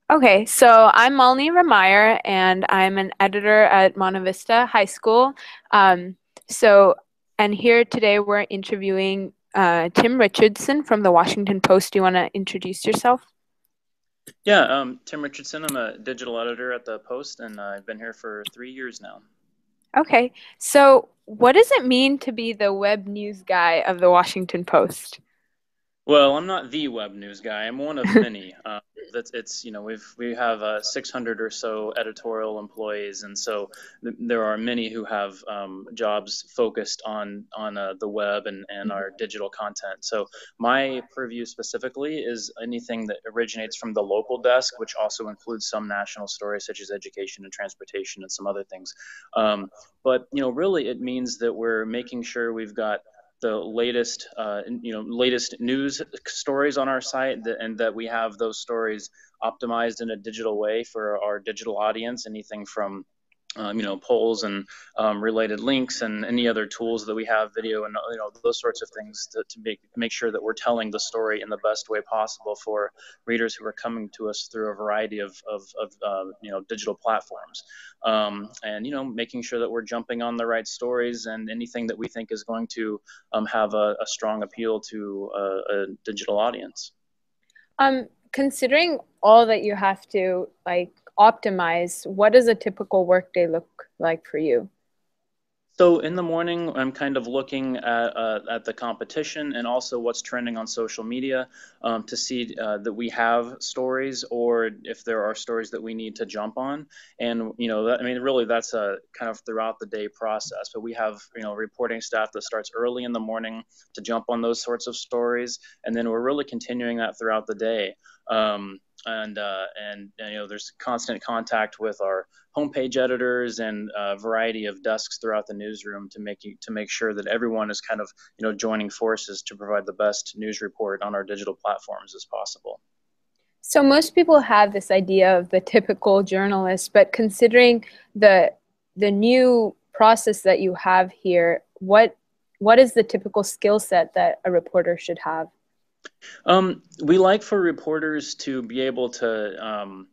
Okay, so I'm Malini Ramire, and I'm an editor at Monte Vista High School. Um, so, and here today we're interviewing Tim Richardson from the Washington Post. Do you want to introduce yourself? Yeah, Tim Richardson. I'm a digital editor at the Post, and I've been here for 3 years now. Okay, so what does it mean to be the web news guy of the Washington Post? Well, I'm not the web news guy. I'm one of many. That's it's we have 600 or so editorial employees, and so there are many who have jobs focused on the web and our digital content. So my purview specifically is anything that originates from the local desk, which also includes some national stories such as education and transportation and some other things. Um, but really, it means that we're making sure we've got the latest news stories on our site, and that we have those stories optimized in a digital way for our digital audience. Anything from polls and related links and any other tools that we have, video and those sorts of things to make sure that we're telling the story in the best way possible for readers who are coming to us through a variety of digital platforms, and making sure that we're jumping on the right stories and anything that we think is going to have a strong appeal to a digital audience. Considering all that you have to like optimize, what does a typical workday look like for you? So in the morning, I'm kind of looking at the competition and also what's trending on social media, to see that we have stories, or if there are stories that we need to jump on. And I mean, really, that's a kind of throughout the day process. But we have reporting staff that starts early in the morning to jump on those sorts of stories, and then we're really continuing that throughout the day. And there's constant contact with our homepage editors and a variety of desks throughout the newsroom to make sure that everyone is kind of joining forces to provide the best news report on our digital platforms as possible. So most people have this idea of the typical journalist, but considering the the new process that you have here, what is the typical skill set that a reporter should have? We like for reporters to be able to,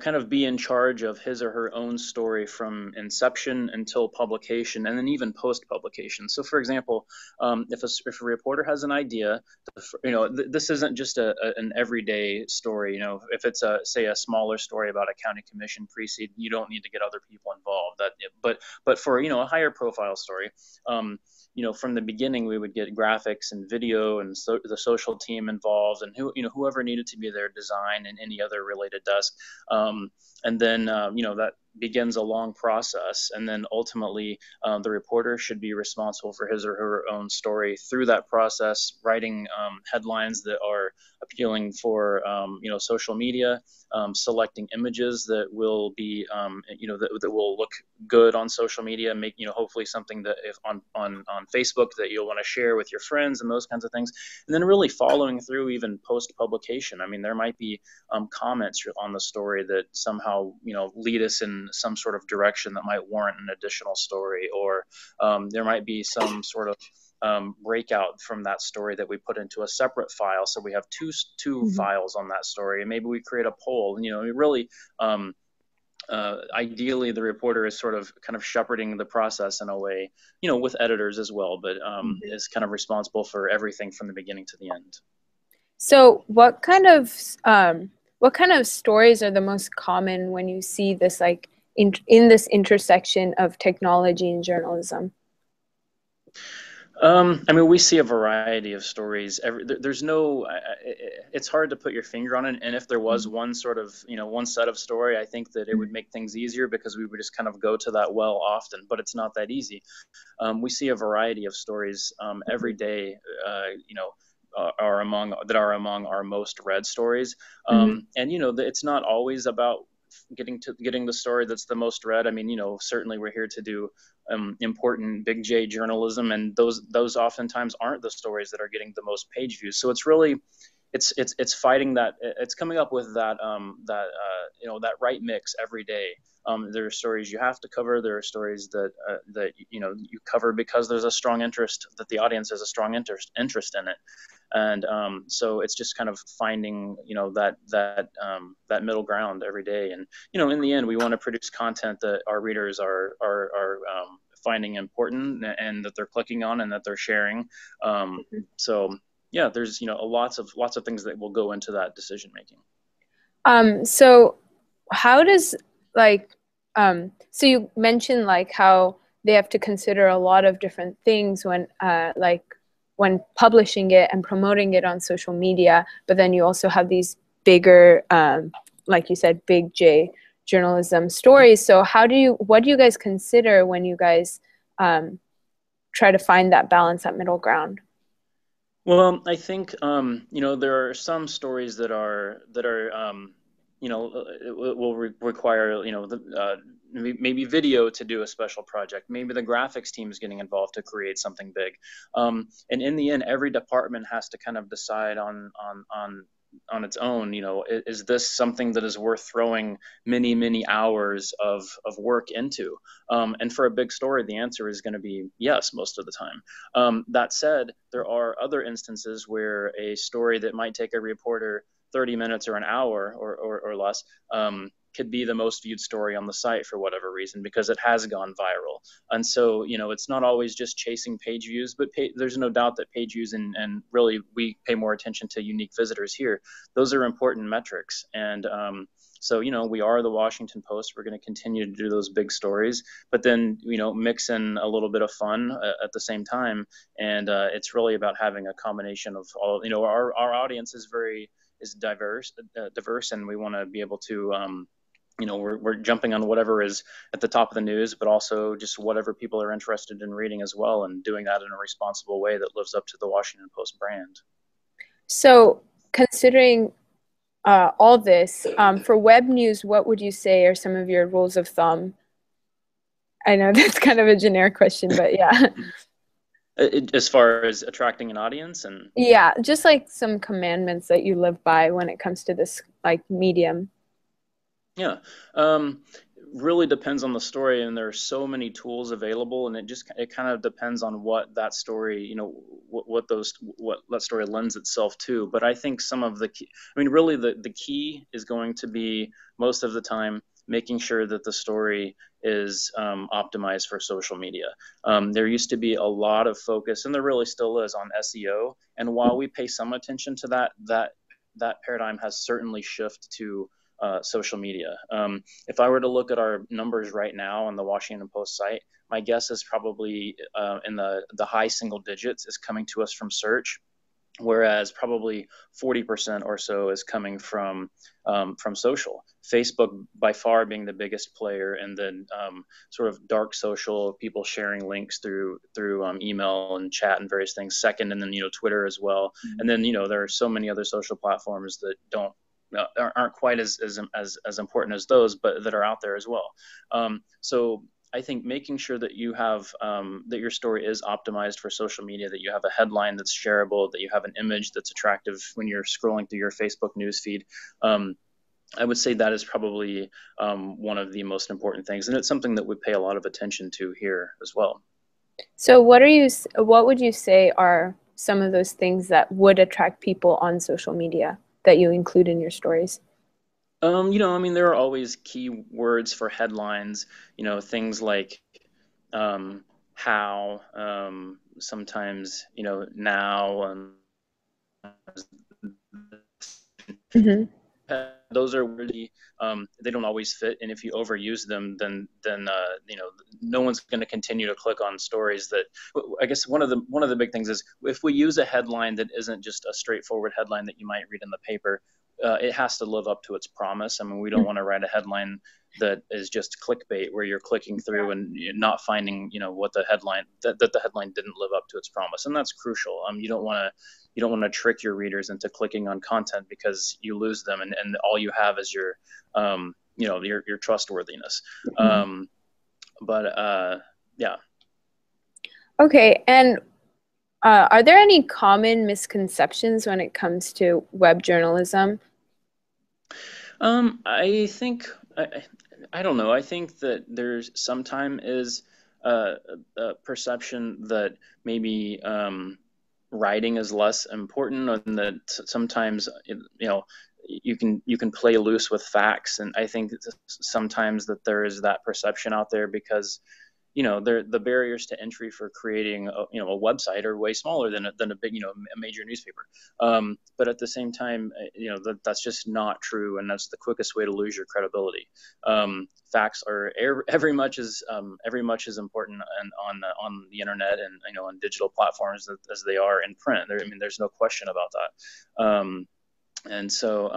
kind of be in charge of his or her own story from inception until publication, and then even post publication. So, for example, if a reporter has an idea, this isn't just an everyday story. If it's say a smaller story about a county commission precinct, you don't need to get other people involved. But for a higher profile story. From the beginning, we would get graphics and video and the social team involved, and whoever needed to be there, design and any other related desk. And then, that begins a long process. And then ultimately, the reporter should be responsible for his or her own story through that process, writing headlines that are appealing for, social media, selecting images that will be, that will look good on social media, make, hopefully something that if on Facebook that you'll want to share with your friends and those kinds of things. And then really following through even post publication. I mean, there might be comments on the story that somehow, lead us in some sort of direction that might warrant an additional story, or there might be some sort of breakout from that story that we put into a separate file. So we have two Mhm. files on that story, and maybe we create a poll. Really, ideally, the reporter is sort of kind of shepherding the process in a way, with editors as well, but Mhm. is kind of responsible for everything from the beginning to the end. So what kind of stories are the most common when you see this like in this intersection of technology and journalism? I mean, we see a variety of stories. There's no, it's hard to put your finger on it. And if there was one sort of, one set of story, I think that it would make things easier because we would just kind of go to that well often. But it's not that easy. We see a variety of stories every day. Are among our most read stories, Mhm. and it's not always about getting the story that's the most read. I mean, certainly we're here to do important big J journalism, and those oftentimes aren't the stories that are getting the most page views. So it's really it's fighting that. It's coming up with that right mix every day. There are stories you have to cover. There are stories that you cover because there's a strong interest, that the audience has a strong interest in it. And so it's just kind of finding, that middle ground every day. And in the end, we want to produce content that our readers are finding important and that they're clicking on and that they're sharing. So yeah, there's lots of things that will go into that decision making. So how does like so you mentioned like how they have to consider a lot of different things when when publishing it and promoting it on social media, but then you also have these bigger like you said, big J journalism stories. So what do you guys consider when you guys try to find that balance, that middle ground? Well, I think there are some stories that are it will require maybe video to do a special project. Maybe the graphics team is getting involved to create something big. And in the end, every department has to kind of decide on its own. Is this something that is worth throwing many hours of work into? And for a big story, the answer is going to be yes most of the time. That said, there are other instances where a story that might take a reporter 30 minutes or an hour or less could be the most viewed story on the site for whatever reason because it has gone viral. And so, it's not always just chasing page views, but there's no doubt that page views and really we pay more attention to unique visitors here. Those are important metrics. And so, we are the Washington Post. We're going to continue to do those big stories, but then, mix in a little bit of fun at the same time. And it's really about having a combination of all, our audience is diverse, and we want to be able to, we're jumping on whatever is at the top of the news, but also just whatever people are interested in reading as well, and doing that in a responsible way that lives up to the Washington Post brand. So considering all this, for web news, what would you say are some of your rules of thumb? I know that's kind of a generic question, but yeah. As far as attracting an audience and Yeah, just like some commandments that you live by when it comes to this like medium. yeah, really depends on the story, and there are so many tools available, and it kind of depends on what that story, what that story lends itself to. But I think some of the key, really the key is going to be most of the time making sure that the story is optimized for social media. There used to be a lot of focus, and there really still is, on SEO. And while we pay some attention to that paradigm has certainly shifted to social media. If I were to look at our numbers right now on the Washington Post site, my guess is probably in the high single digits is coming to us from search, whereas probably 40% or so is coming from social. Facebook by far being the biggest player, and then sort of dark social, people sharing links through email and chat and various things second, and then Twitter as well. Mm-hmm. And then there are so many other social platforms that aren't quite as important as those, but that are out there as well. So I think making sure that you have that your story is optimized for social media, that you have a headline that's shareable, that you have an image that's attractive when you're scrolling through your Facebook newsfeed. I would say that is probably one of the most important things, and it's something that we pay a lot of attention to here as well. So what would you say are some of those things that would attract people on social media that you include in your stories? There are always key words for headlines, things like how, sometimes, now, Mm-hmm. those are really, they don't always fit, and if you overuse them, then no one's going to continue to click on stories that. I guess one of the big things is if we use a headline that isn't just a straightforward headline that you might read in the paper, it has to live up to its promise. We don't want to write a headline that is just clickbait, where you're clicking through and you're not finding, what the headline that the headline didn't live up to its promise, and that's crucial. You don't want to trick your readers into clicking on content because you lose them, and all you have is your your trustworthiness. Mm-hmm. Yeah. Okay, and are there any common misconceptions when it comes to web journalism? I think I don't know. I think that there's sometimes is a perception that maybe writing is less important, and that sometimes you can play loose with facts. And I think sometimes that there is that perception out there because the barriers to entry for creating a website are way smaller than a big a major newspaper. But at the same time, that's just not true, and that's the quickest way to lose your credibility. Facts are every much as important on the internet and on digital platforms as they are in print. There's no question about that. And so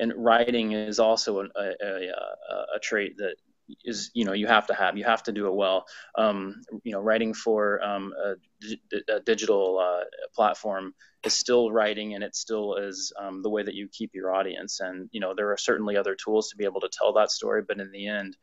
and writing is also a trait that is you have to do it well. Writing for a digital platform is still writing, and it still is the way that you keep your audience. And there are certainly other tools to be able to tell that story, but in the end,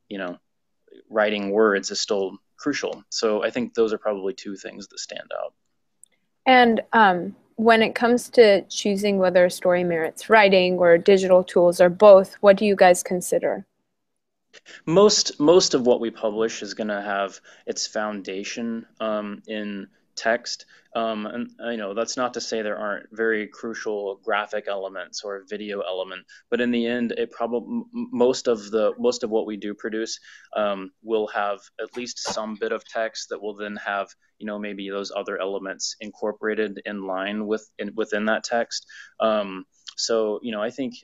you know writing words is still crucial. So I think those are probably two things that stand out. And when it comes to choosing whether a story merits writing or digital tools or both, what do you guys consider? Most of what we publish is going to have its foundation in text, and that's not to say there aren't very crucial graphic elements or video element, but in the end, it probably most of what we do produce will have at least some bit of text that will then have maybe those other elements incorporated in line within that text. So I think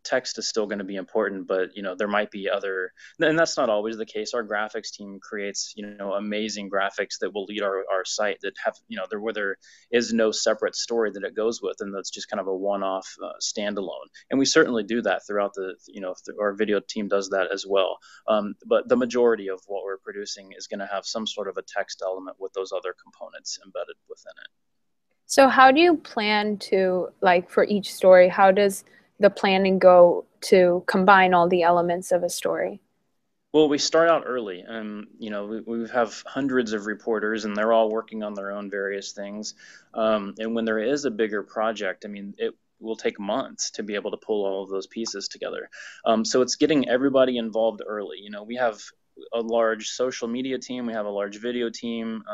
text is still going to be important, but there might be other, and that's not always the case. Our graphics team creates amazing graphics that will lead our site that have where there is no separate story that it goes with, and that's just kind of a one-off standalone. And we certainly do that throughout our video team does that as well. But the majority of what we're producing is going to have some sort of a text element with those other components embedded within it. So how do you plan to, like, for each story, how does the planning go to combine all the elements of a story? Well, we start out early, and we have hundreds of reporters, and they're all working on their own various things. And when there is a bigger project, it will take months to be able to pull all of those pieces together. So it's getting everybody involved early. We have a large social media team, we have a large video team,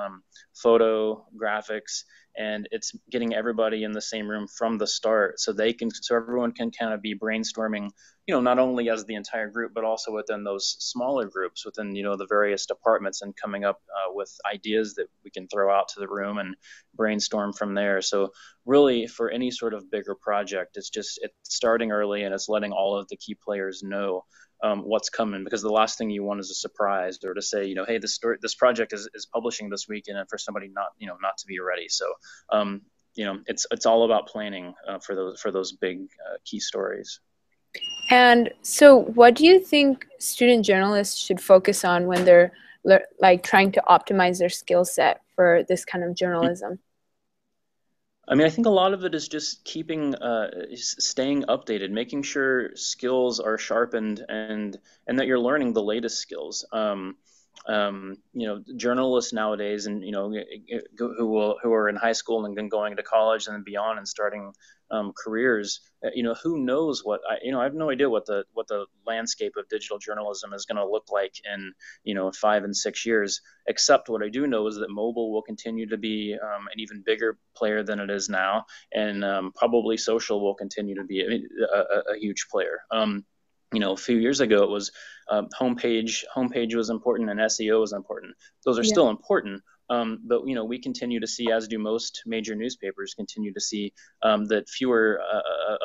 photo, graphics, and it's getting everybody in the same room from the start so everyone can kind of be brainstorming, not only as the entire group, but also within those smaller groups within, the various departments, and coming up with ideas that we can throw out to the room and brainstorm from there. So really, for any sort of bigger project, it's starting early, and it's letting all of the key players know what's coming, because the last thing you want is a surprise, or to say, hey, this project is publishing this week, and for somebody not to be ready. So it's all about planning for those big key stories. And so what do you think student journalists should focus on when they're like trying to optimize their skill set for this kind of journalism? I think a lot of it is just staying updated, making sure skills are sharpened, and that you're learning the latest skills. Journalists nowadays, and who are in high school and then going to college and then beyond and starting careers. Who knows I have no idea what the landscape of digital journalism is going to look like in 5 and 6 years. Except what I do know is that mobile will continue to be an even bigger player than it is now, and probably social will continue to be a huge player. A few years ago, it was homepage was important, and SEO was important. Those are still important, but we continue to see, as do most major newspapers, continue to see that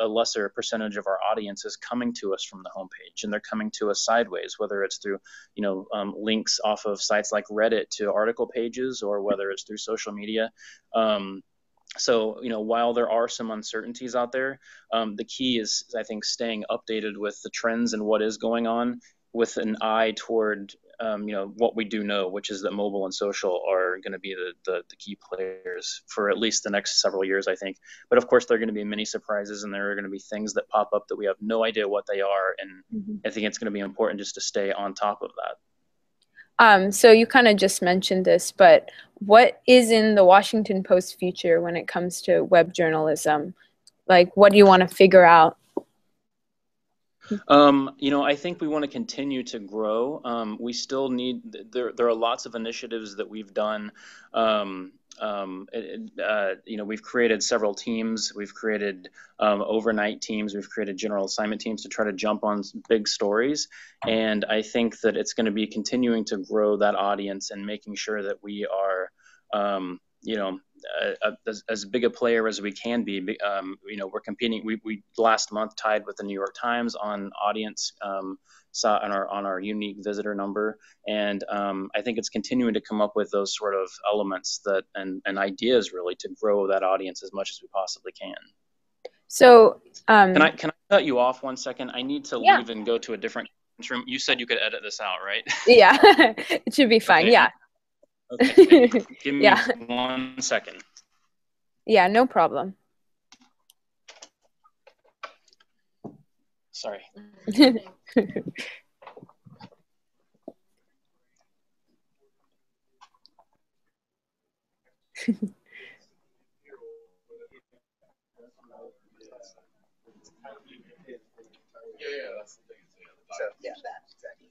a lesser percentage of our audience is coming to us from the homepage, and they're coming to us sideways, whether it's through links off of sites like Reddit to article pages, or whether it's through social media. So, while there are some uncertainties out there, the key is, I think, staying updated with the trends and what is going on, with an eye toward, what we do know, which is that mobile and social are going to be the key players for at least the next several years, I think. But of course, there are going to be many surprises, and there are going to be things that pop up that we have no idea what they are. And I think it's going to be important just to stay on top of that. So you kind of just mentioned this, but what is in the Washington Post future when it comes to web journalism? Like, what do you want to figure out? I think we want to continue to grow. We still need, there are lots of initiatives that we've done we've created several teams. We've created overnight teams. We've created general assignment teams to try to jump on big stories. And I think that it's going to be continuing to grow that audience and making sure that we are, as big a player as we can be. We're competing. We last month tied with the New York Times on audience. On our unique visitor number, and I think it's continuing to come up with those sort of elements that and ideas really to grow that audience as much as we possibly can. So can I cut you off 1 second? I need to leave and go to a different room. You said you could edit this out, right? Yeah, it should be fine. Okay. Yeah. Okay. Give me 1 second. Yeah, no problem. Sorry. That's the thing. So that exactly.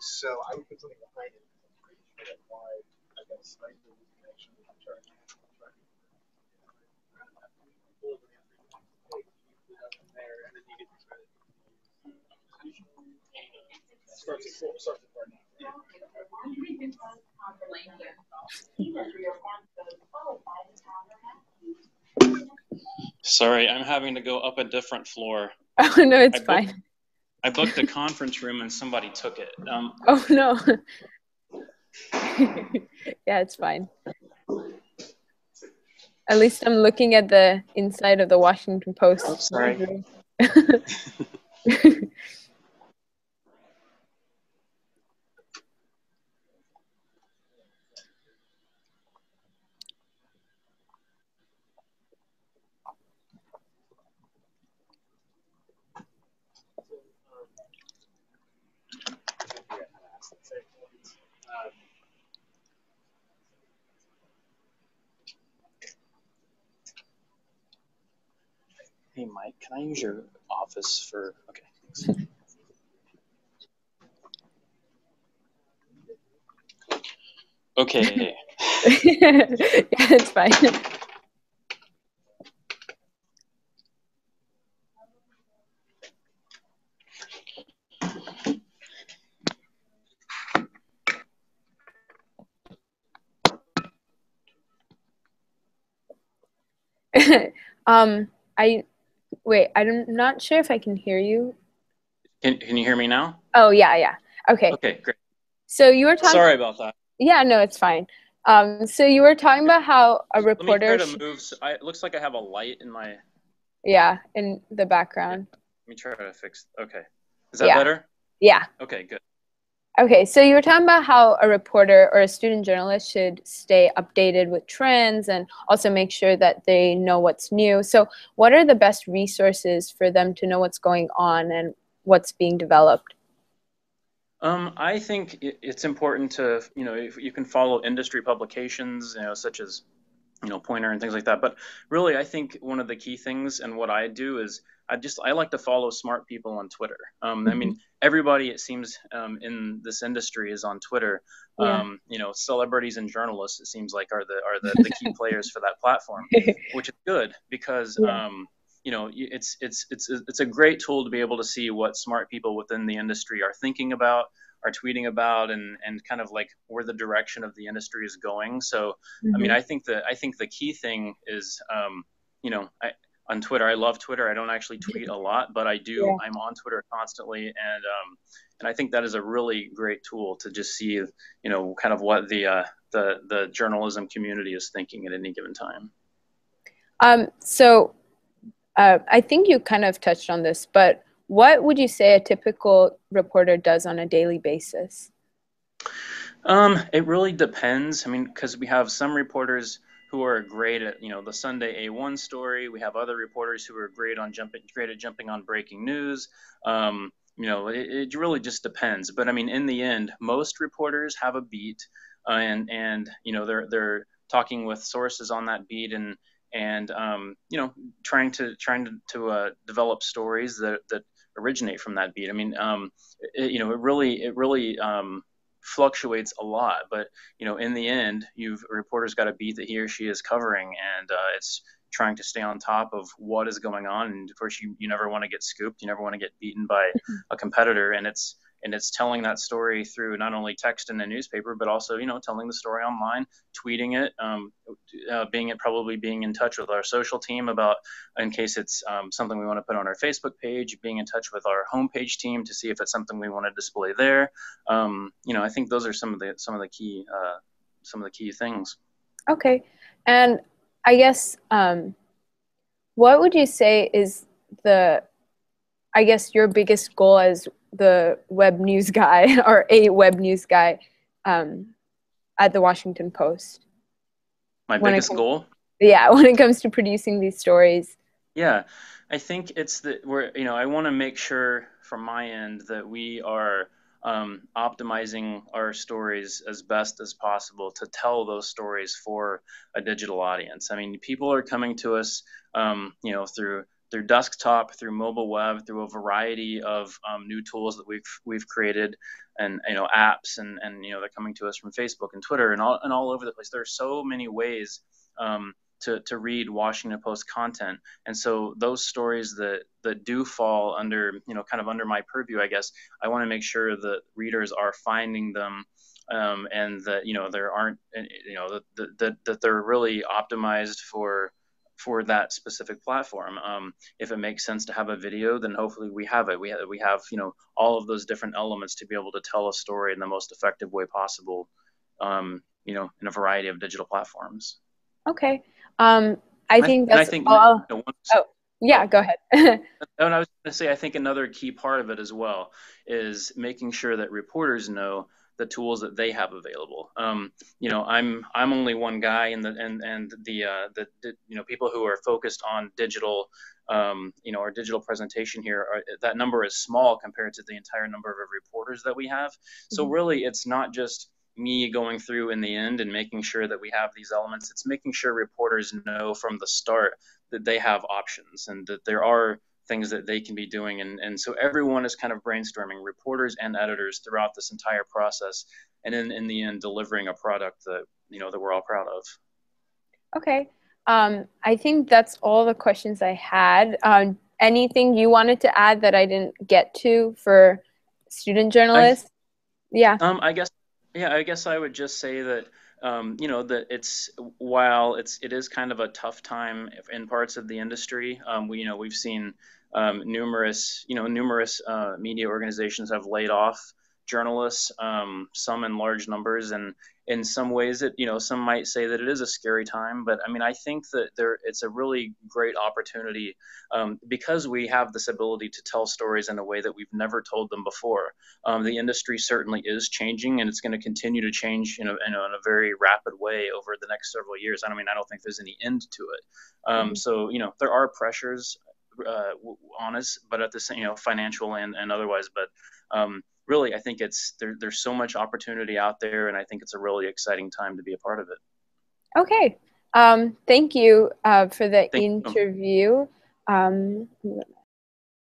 So I would put something behind it. Why I guess I do connection with the chart. Sorry, I'm having to go up a different floor. Oh no, it's fine. I booked a conference room and somebody took it. Oh no. Yeah, it's fine. At least I'm looking at the inside of the Washington Post. Oh, sorry. Hey, Mike, can I use your office for, okay, thanks. Okay. Yeah, it's fine. I'm not sure if I can hear you. Can you hear me now? Oh yeah. Okay. Okay, great. So you were talking. Sorry about that. Yeah, no, it's fine. So you were talking about how a reporter. Let me try to move. It looks like I have a light in my. Yeah, in the background. Let me try to fix. Okay, is that better? Yeah. Okay, good. Okay, so you were talking about how a reporter or a student journalist should stay updated with trends and also make sure that they know what's new. So what are the best resources for them to know what's going on and what's being developed? I think it's important to, if you can follow industry publications, such as, Pointer and things like that. But really, I think one of the key things and what I do is I like to follow smart people on Twitter. I mean, everybody, it seems, in this industry is on Twitter. Yeah. Celebrities and journalists, it seems like are the key players for that platform, which is good because it's a great tool to be able to see what smart people within the industry are thinking about, are tweeting about, and kind of like where the direction of the industry is going. So, I mean, I think the key thing is, on Twitter, I love Twitter. I don't actually tweet a lot, but I do. Yeah. I'm on Twitter constantly, and I think that is a really great tool to just see, kind of what the journalism community is thinking at any given time. So I think you kind of touched on this, but what would you say a typical reporter does on a daily basis? It really depends. I mean, because we have some reporters who are great at, the Sunday A1 story. We have other reporters who are great at jumping on breaking news. It really just depends. But I mean, in the end, most reporters have a beat, and they're talking with sources on that beat and trying to develop stories that originate from that beat. I mean, it really fluctuates a lot, but in the end, a reporter's got a beat that he or she is covering, and it's trying to stay on top of what is going on. And of course, you never want to get scooped, you never want to get beaten by a competitor, and it's telling that story through not only text in the newspaper, but also telling the story online, tweeting it, probably being in touch with our social team about, in case it's something we want to put on our Facebook page, being in touch with our homepage team to see if it's something we want to display there. I think those are some of the key things. Okay, and I guess what would you say is your biggest goal as the web news guy or a web news guy at the Washington Post? My biggest goal? Yeah, when it comes to producing these stories. Yeah, I think it's that I want to make sure from my end that we are optimizing our stories as best as possible to tell those stories for a digital audience. I mean, people are coming to us, through desktop, through mobile web, through a variety of new tools that we've created, and apps, and they're coming to us from Facebook and Twitter and all over the place. There are so many ways to read Washington Post content, and so those stories that do fall under kind of under my purview, I guess, I want to make sure that readers are finding them, and that there aren't that they're really optimized for that specific platform. If it makes sense to have a video, then hopefully we have it. We have all of those different elements to be able to tell a story in the most effective way possible, in a variety of digital platforms. Okay. I think that's all. Go ahead. And I was going to say, I think another key part of it as well is making sure that reporters know the tools that they have available. I'm only one guy, and the people who are focused on digital, our digital presentation here, that number is small compared to the entire number of reporters that we have. So really, it's not just me going through in the end and making sure that we have these elements. It's making sure reporters know from the start that they have options and that there are things that they can be doing. And so everyone is kind of brainstorming, reporters and editors, throughout this entire process. And then in the end, delivering a product that, that we're all proud of. Okay. I think that's all the questions I had. Anything you wanted to add that I didn't get to for student journalists? I guess I would just say that, that while it is kind of a tough time in parts of the industry, we've seen numerous media organizations have laid off journalists, some in large numbers, and in some ways some might say that it is a scary time, but I mean, I think that it's a really great opportunity, because we have this ability to tell stories in a way that we've never told them before. The industry certainly is changing, and it's going to continue to change in a very rapid way over the next several years. I mean, I don't think there's any end to it. So there are pressures on us, but at the same, financial and otherwise, but really, I think there's so much opportunity out there, and I think it's a really exciting time to be a part of it. Okay. Thank you for the interview. Let